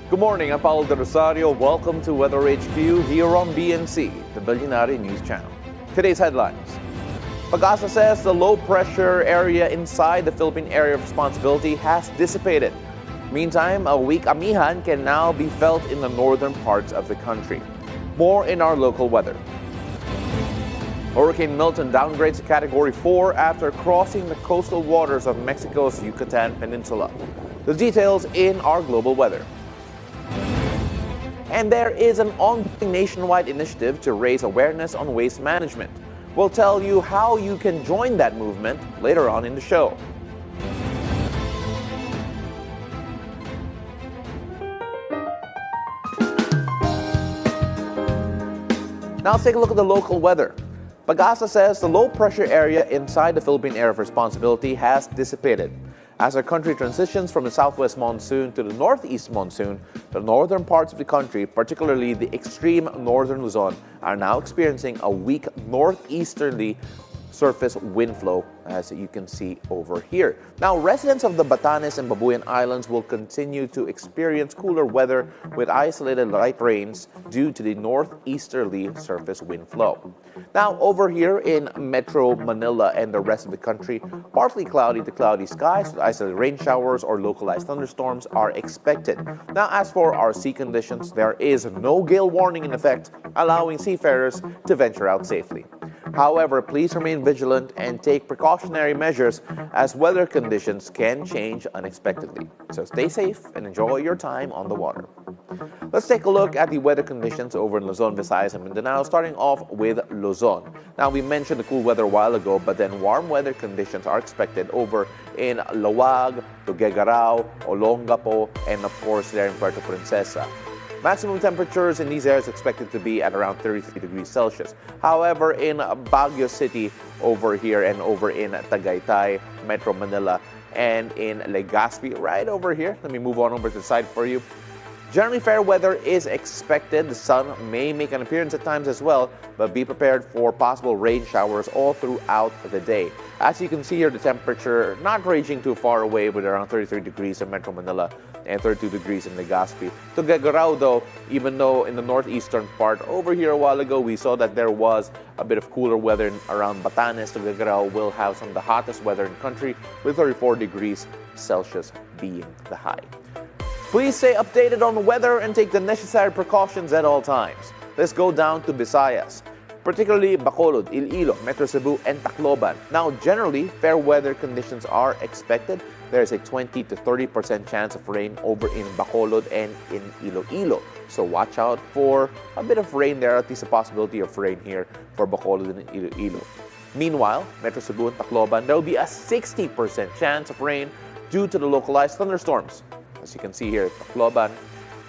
Good morning, I'm Paolo del Rosario. Welcome to Weather HQ here on BNC, the Billionaire News Channel. Today's headlines. Pag-asa says the low-pressure area inside the Philippine Area of Responsibility has dissipated. Meantime, a weak Amihan can now be felt in the northern parts of the country. More in our local weather. Hurricane Milton downgrades to Category 4 after crossing the coastal waters of Mexico's Yucatan Peninsula. The details in our global weather. And there is an ongoing nationwide initiative to raise awareness on waste management. We'll tell you how you can join that movement later on in the show. Now let's take a look at the local weather. Pag-asa says the low-pressure area inside the Philippine Area of Responsibility has dissipated. As our country transitions from the southwest monsoon to the northeast monsoon, the northern parts of the country, particularly the extreme northern Luzon, are now experiencing a weak northeasterly surface wind flow, as you can see over here. Now, residents of the Batanes and Babuyan Islands will continue to experience cooler weather with isolated light rains due to the northeasterly surface wind flow. Now, over here in Metro Manila and the rest of the country, partly cloudy to cloudy skies with isolated rain showers or localized thunderstorms are expected. Now, as for our sea conditions, there is no gale warning in effect, allowing seafarers to venture out safely. However, please remain vigilant and take precautionary measures as weather conditions can change unexpectedly. So stay safe and enjoy your time on the water. Let's take a look at the weather conditions over in Luzon, Visayas, and Mindanao, starting off with Luzon. Now, we mentioned the cool weather a while ago, but then warm weather conditions are expected over in Lawag, Tuguegarao, Olongapo, and of course there in Puerto Princesa. Maximum temperatures in these areas expected to be at around 33 degrees Celsius. However, in Baguio City over here and over in Tagaytay, Metro Manila, and in Legazpi, right over here. Let me move on over to the side for you. Generally fair weather is expected. The sun may make an appearance at times as well, but be prepared for possible rain showers all throughout the day. As you can see here, the temperature not ranging too far away with around 33 degrees in Metro Manila and 32 degrees in Legazpi. Tuguegarao though, even though in the northeastern part over here a while ago we saw that there was a bit of cooler weather around Batanes, Tuguegarao will have some of the hottest weather in the country with 34 degrees Celsius being the high. Please stay updated on the weather and take the necessary precautions at all times. Let's go down to Visayas, particularly Bacolod, Iloilo, Metro Cebu, and Tacloban. Now, generally, fair weather conditions are expected. There's a 20 to 30% chance of rain over in Bacolod and in Iloilo. So watch out for a bit of rain there, at least a possibility of rain here for Bacolod and Iloilo. Meanwhile, Metro Cebu and Tacloban, there will be a 60% chance of rain due to the localized thunderstorms. As you can see here, Tacloban,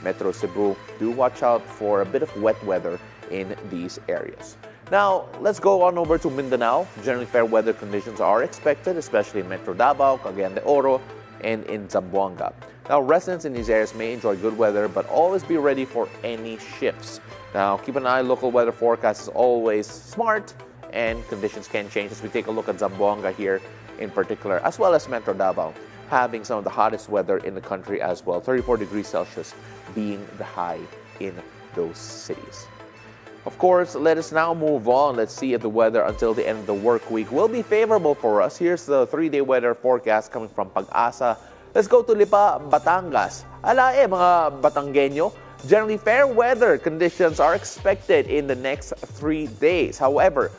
Metro Cebu, do watch out for a bit of wet weather in these areas. Now, let's go on over to Mindanao. Generally fair weather conditions are expected, especially in Metro Davao, Cagayan de Oro, and in Zamboanga. Now, residents in these areas may enjoy good weather, but always be ready for any shifts. Now, keep an eye. Local weather forecast is always smart, and conditions can change as we take a look at Zamboanga here in particular, as well as Metro Davao, having some of the hottest weather in the country as well, 34 degrees Celsius being the high in those cities. Of course, let us now move on. Let's see if the weather until the end of the work week will be favorable for us. Here's the 3-day weather forecast coming from Pag-asa. Let's go to Lipa, Batangas. Ala mga Batanggenyo, generally fair weather conditions are expected in the next 3 days. However,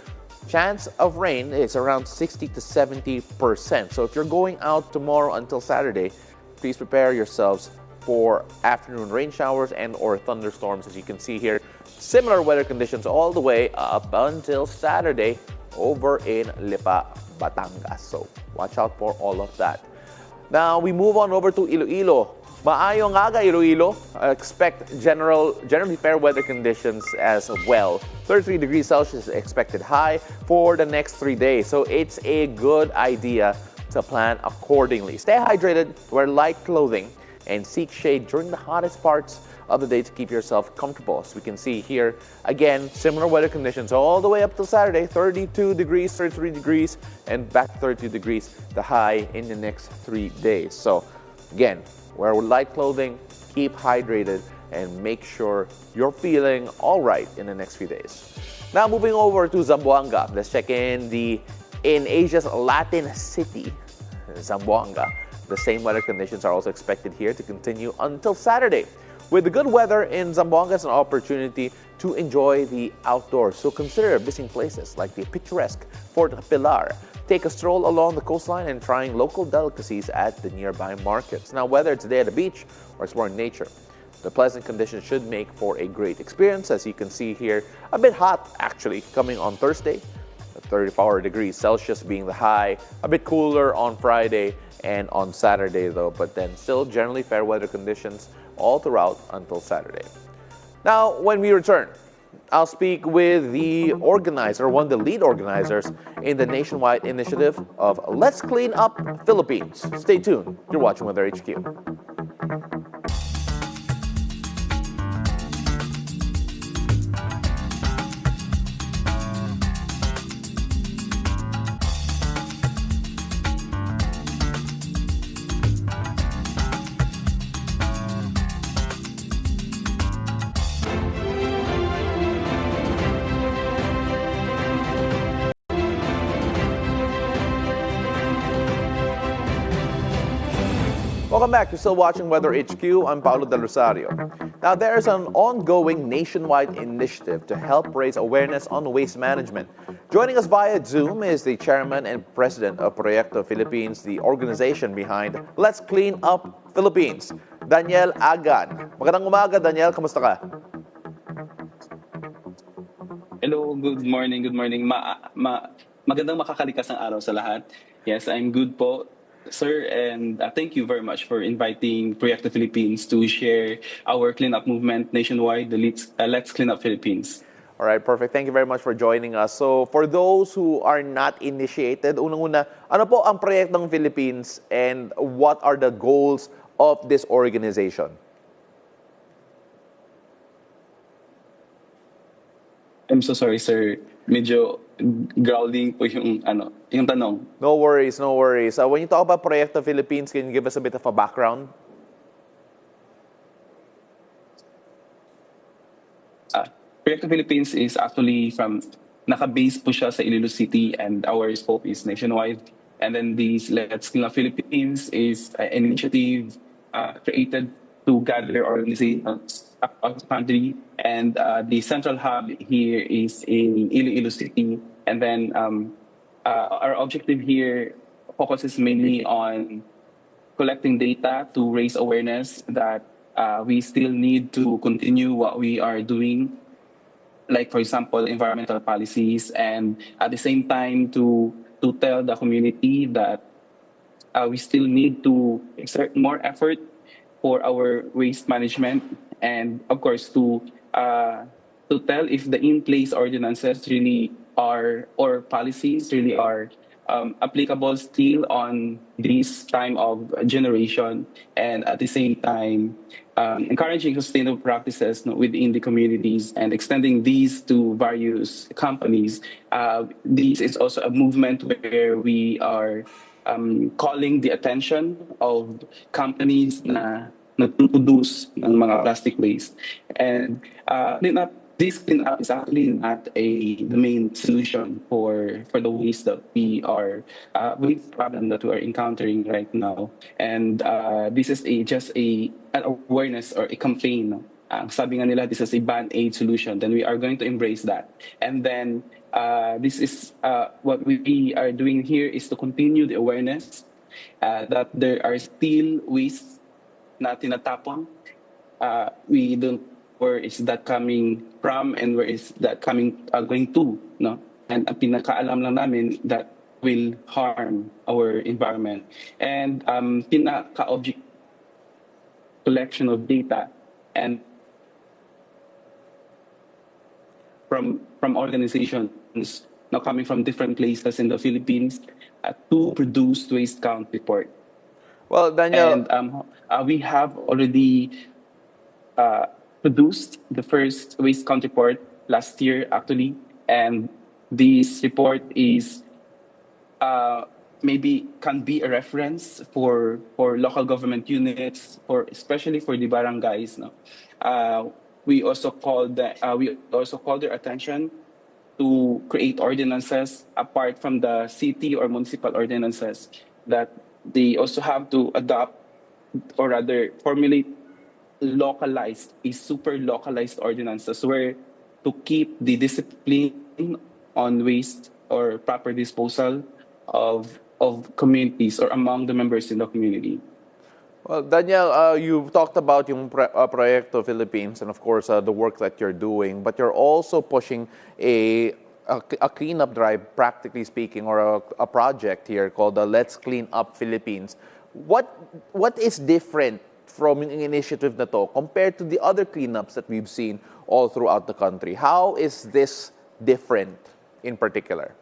chance of rain is around 60 to 70%. So if you're going out tomorrow until Saturday, please prepare yourselves for afternoon rain showers and or thunderstorms. As you can see here, similar weather conditions all the way up until Saturday over in Lipa, Batangas. So watch out for all of that. Now we move on over to Iloilo. Maayong aga, Iloilo. Expect generally fair weather conditions as well. 33 degrees Celsius expected high for the next 3 days. So it's a good idea to plan accordingly. Stay hydrated, wear light clothing, and seek shade during the hottest parts of the day to keep yourself comfortable. As we can see here, again, similar weather conditions all the way up till Saturday, 32 degrees, 33 degrees, and back to 32 degrees, the high in the next 3 days. So again, wear light clothing keep hydrated, and make sure you're feeling all right in the next few days. Now, moving over to Zamboanga, let's check in Asia's Latin city, Zamboanga. The same weather conditions are also expected here to continue until Saturday. With the good weather in Zamboanga, it's an opportunity to enjoy the outdoors. So consider visiting places like the picturesque Fort Pilar. Take a stroll along the coastline and trying local delicacies at the nearby markets. Now, whether it's a day at the beach or exploring nature, the pleasant conditions should make for a great experience. As you can see here, a bit hot actually coming on Thursday, 34 degrees Celsius being the high, a bit cooler on Friday and on Saturday though, but then still generally fair weather conditions all throughout until Saturday. Now, when we return, I'll speak with the organizer, one of the lead organizers in the nationwide initiative of Let's Clean Up Philippines. Stay tuned. You're watching Weather HQ. Welcome back. You're still watching Weather HQ. I'm Paolo del Rosario. Now, there's an ongoing nationwide initiative to help raise awareness on waste management. Joining us via Zoom is the chairman and president of Proyecto Philippines, the organization behind Let's Clean Up Philippines, Daniel Agan. Magandang umaga, Daniel. Kamusta ka? Hello, good morning, good morning. Magandang makakalikas ng araw sa lahat. Yes, I'm good po, sir, and thank you very much for inviting Proyecto Philippines to share our cleanup movement nationwide, the Let's Clean Up Philippines. All right, perfect. Thank you very much for joining us. So, for those who are not initiated, unang-una, ano po ang Proyektong Philippines and what are the goals of this organization? I'm so sorry, sir. Medyo growling po yung tanong. No worries, no worries. When you talk about Proyecto Philippines, can you give us a bit of a background? Proyecto Philippines is actually naka-base po siya sa Iloilo City, and our scope is nationwide. And then this Let's Clean Up Philippines is an initiative created to gather organizations across the country. And the central hub here is in Iloilo City. And then our objective here focuses mainly on collecting data to raise awareness that we still need to continue what we are doing, like, for example, environmental policies, and at the same time to tell the community that we still need to exert more effort for our waste management, and of course to tell if the in-place ordinances really are, or policies really are applicable still on this time of generation, and at the same time encouraging sustainable practices within the communities and extending these to various companies. This is also a movement where we are calling the attention of companies na nagpo-produce ng mga plastic waste. And this cleanup is actually not the main solution for the waste that we are with problem that we are encountering right now. And this is just an awareness or a campaign. Sabi nga nila, this is a band-aid solution. Then we are going to embrace that. And then this is what we are doing here is to continue the awareness that there are still wastes na tinatapon. We don't where is that coming from and where is that going to, no? And ang pinakaalam lang namin that will harm our environment. And pinaka-object collection of data and from organizations now coming from different places in the Philippines to produce waste count report. Well, Daniel, and we have already produced the first waste count report last year, actually, and this report is maybe can be a reference for local government units, for especially for the barangays. No, uh, we also call their attention to create ordinances apart from the city or municipal ordinances, that they also have to adopt, or rather formulate localized, a super localized ordinances where to keep the discipline on waste or proper disposal of communities or among the members in the community. Well, Daniel, you've talked about yung Proyecto Philippines and of course the work that you're doing, but you're also pushing a cleanup drive, practically speaking, or a project here called the Let's Clean Up Philippines. What is different from yung initiative na to compared to the other cleanups that we've seen all throughout the country? How is this different in particular?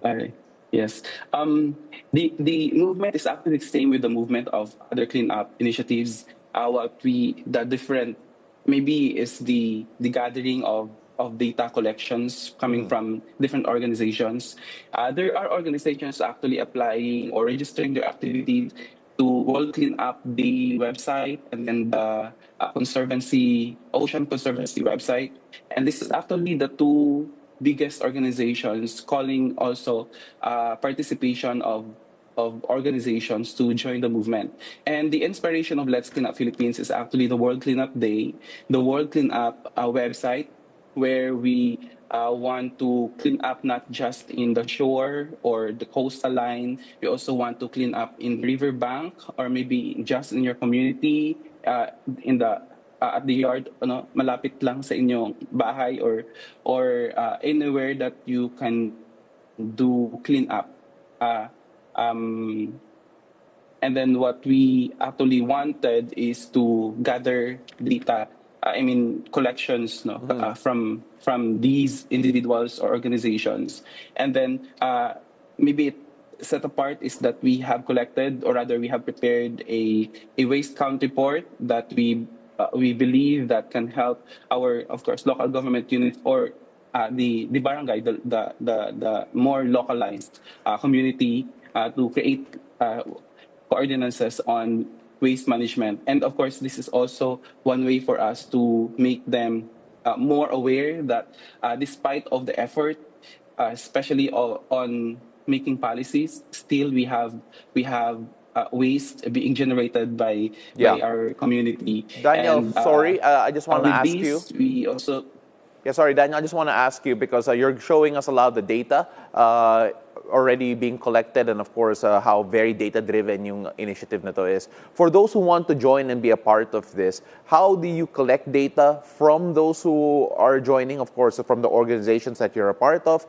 All right. Yes. The movement is actually the same with the movement of other cleanup initiatives. What we the different maybe is the gathering of data collections coming from different organizations. There are organizations actually applying or registering their activities to World Cleanup Day website, and then the Ocean Conservancy website. And this is actually the two biggest organizations calling also participation of organizations to join the movement. And the inspiration of Let's Clean Up Philippines is actually the World Cleanup Day, the World Cleanup website, where we want to clean up not just in the shore or the coastal line. We also want to clean up in riverbank, or maybe just in your community, in the at the yard, ano, malapit lang sa inyong bahay, or anywhere that you can do clean up. Uh, um, and then what we actually wanted is to gather data, I mean collections, no, from these individuals or organizations, and then maybe set apart is that we have collected, or rather we have prepared a waste count report that we believe that can help our, of course, local government units, or the barangay, the more localized community, to create ordinances on waste management. And of course, this is also one way for us to make them more aware that despite of the effort, especially on making policies, still we have waste being generated by Yeah. our community. Daniel, And sorry, I just want to with ask you. this, we also Yeah, sorry, Daniel, I just want to ask you because you're showing us a lot of the data already being collected, and of course, how very data-driven yung initiative na to is. For those who want to join and be a part of this, how do you collect data from those who are joining, of course, from the organizations that you're a part of,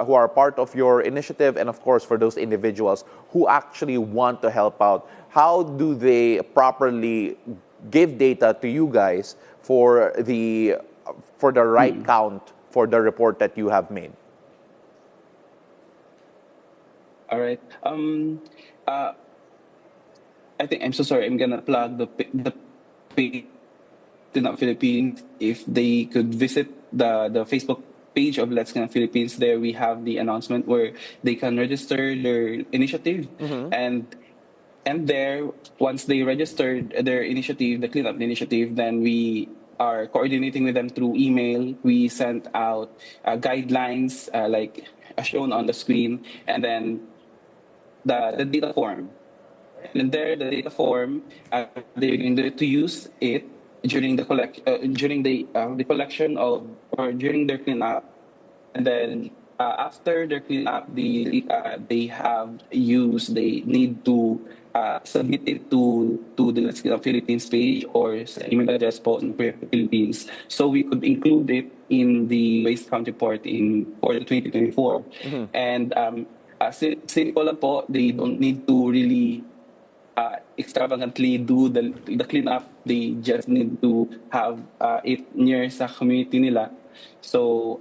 who are a part of your initiative, and of course, for those individuals who actually want to help out? How do they properly give data to you guys for the right count for the report that you have made? all right. I think I'm so sorry. I'm gonna plug the page in the Philippines. If they could visit the Facebook page of Let's Clean Up Philippines, there we have the announcement where they can register their initiative, and there, once they registered their initiative, the cleanup initiative, then we are coordinating with them through email. We sent out guidelines, like as shown on the screen, and then the data form. And there, the data form, they're going to use it during the collection of, or during their cleanup. And then after their cleanup, they have used, they need to submit it to the Let's Clean Up Philippines page, or sa email address po ng Philippines, so we could include it in the waste count report for the 2024. And simple lang po, they don't need to really extravagantly do the cleanup. They just need to have it near sa community nila. So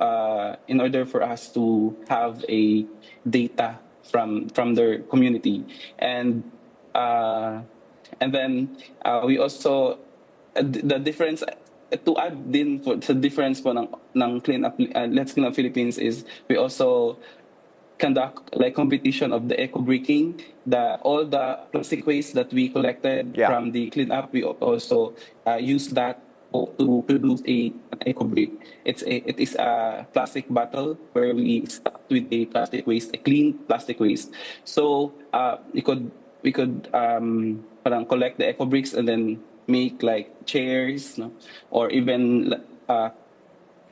in order for us to have a data from their community, and then we also the difference to add din for sa difference po ng Clean Up Let's Clean Up Philippines is we also conduct like competition of the eco bricking, all the plastic waste that we collected Yeah. from the cleanup. We also use that to produce an eco brick. It is a plastic bottle where we start with a plastic waste, a clean plastic waste. So we could parang collect the eco bricks and then make like chairs, no? Or even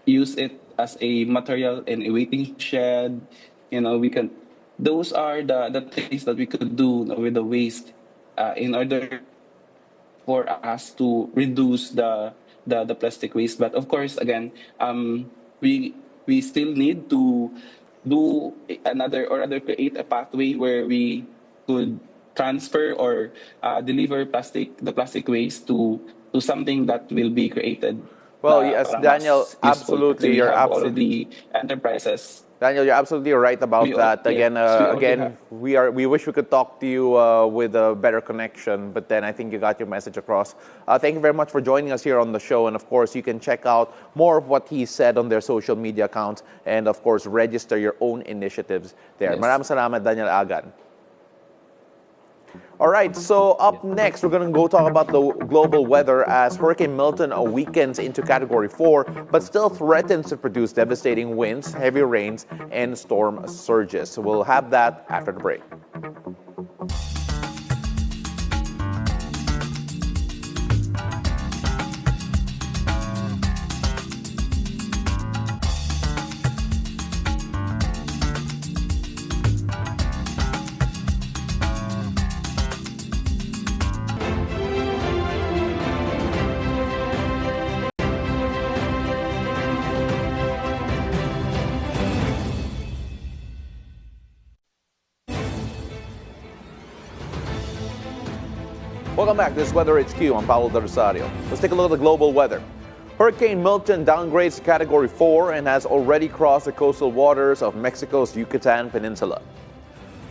use it as a material in a waiting shed. We can. Those are the things that we could do with the waste in order for us to reduce the plastic waste. But of course, again, we still need to do another or rather create a pathway where we could transfer or deliver the plastic waste to something that will be created Well, na yes, parang Daniel, mas useful kasi absolutely. we You're have absolutely. already enterprises. Daniel, you're absolutely right about that. Again, Yes, we already have. we wish we could talk to you with a better connection, but then I think you got your message across. Thank you very much for joining us here on the show, and of course, you can check out more of what he said on their social media accounts, and of course, register your own initiatives there. Yes. Maraming salamat, Daniel Agan. All right, so up next, we're going to go talk about the global weather as Hurricane Milton weakens into Category 4, but still threatens to produce devastating winds, heavy rains, and storm surges. So we'll have that after the break. Welcome back. This is Weather HQ. I'm Paolo del Rosario. Let's take a look at the global weather. Hurricane Milton downgrades to Category 4 and has already crossed the coastal waters of Mexico's Yucatan Peninsula.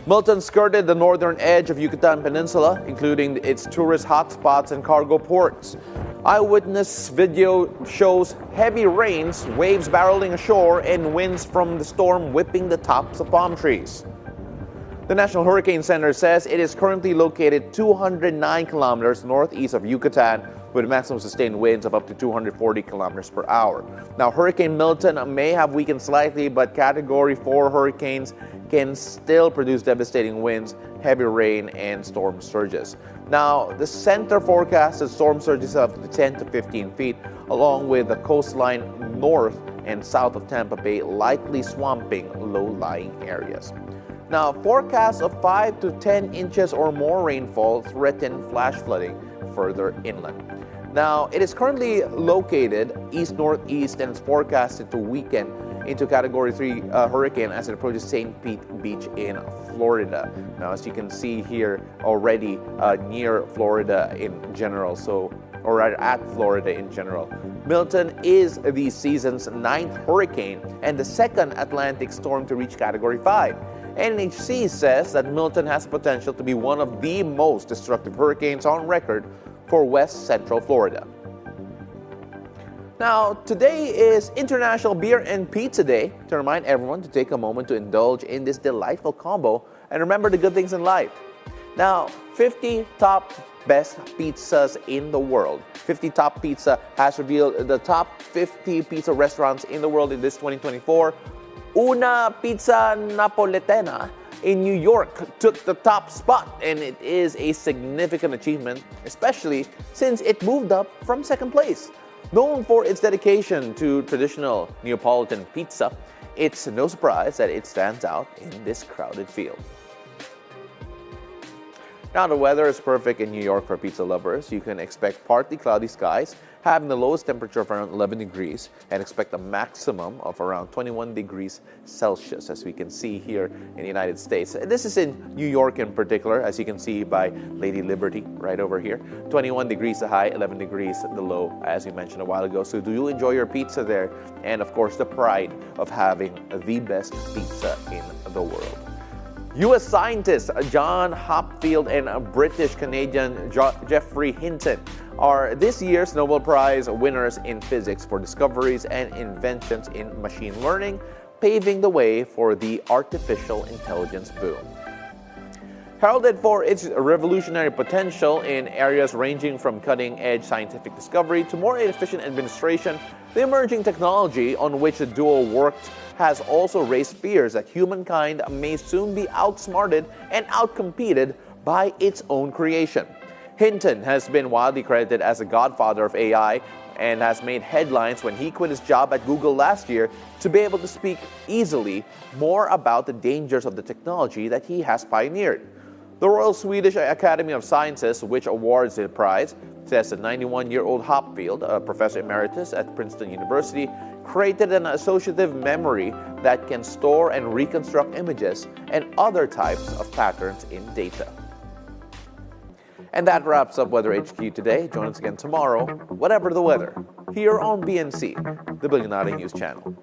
Milton skirted the northern edge of Yucatan Peninsula, including its tourist hotspots and cargo ports. Eyewitness video shows heavy rains, waves barreling ashore, and winds from the storm whipping the tops of palm trees. The National Hurricane Center says it is currently located 209 kilometers northeast of Yucatan with maximum sustained winds of up to 240 kilometers per hour. Now, Hurricane Milton may have weakened slightly, but Category 4 hurricanes can still produce devastating winds, heavy rain, and storm surges. Now, the center forecasted storm surges of 10 to 15 feet, along with the coastline north and south of Tampa Bay, likely swamping low-lying areas. Now, forecasts of 5 to 10 inches or more rainfall threaten flash flooding further inland. Now, it is currently located east-northeast and is forecasted to weaken into Category 3 hurricane as it approaches St. Pete Beach in Florida. Now, as you can see here already near Florida in general, or rather at Florida in general. Milton is the season's 9th hurricane and the second Atlantic storm to reach Category 5. NHC says that Milton has potential to be one of the most destructive hurricanes on record for West Central Florida. Now, today is International Beer and Pizza Day, to remind everyone to take a moment to indulge in this delightful combo and remember the good things in life. Now, 50 top best pizzas in the world. 50 Top Pizza has revealed the top 50 pizza restaurants in the world in this 2024. Una Pizza Napoletana in New York took the top spot, and it is a significant achievement, especially since it moved up from second place. Known for its dedication to traditional Neapolitan pizza, it's no surprise that it stands out in this crowded field. Now, the weather is perfect in New York for pizza lovers. You can expect partly cloudy skies, having the lowest temperature of around 11 degrees, and expect a maximum of around 21 degrees Celsius, as we can see here in the United States. This is in New York in particular, as you can see by Lady Liberty right over here. 21 degrees the high, 11 degrees the low, as we mentioned a while ago. So do you enjoy your pizza there? And of course, the pride of having the best pizza in the world. U.S. scientists John Hopfield and British-Canadian Geoffrey Hinton are this year's Nobel Prize winners in physics for discoveries and inventions in machine learning, paving the way for the artificial intelligence boom. Heralded for its revolutionary potential in areas ranging from cutting-edge scientific discovery to more efficient administration, the emerging technology on which the duo worked has also raised fears that humankind may soon be outsmarted and outcompeted by its own creation. Hinton has been widely credited as the godfather of AI and has made headlines when he quit his job at Google last year to be able to speak easily more about the dangers of the technology that he has pioneered. The Royal Swedish Academy of Sciences, which awards the prize, says the 91-year-old Hopfield, a professor emeritus at Princeton University, created an associative memory that can store and reconstruct images and other types of patterns in data. And that wraps up Weather HQ today. Join us again tomorrow, whatever the weather, here on BNC, the Billionaire News Channel.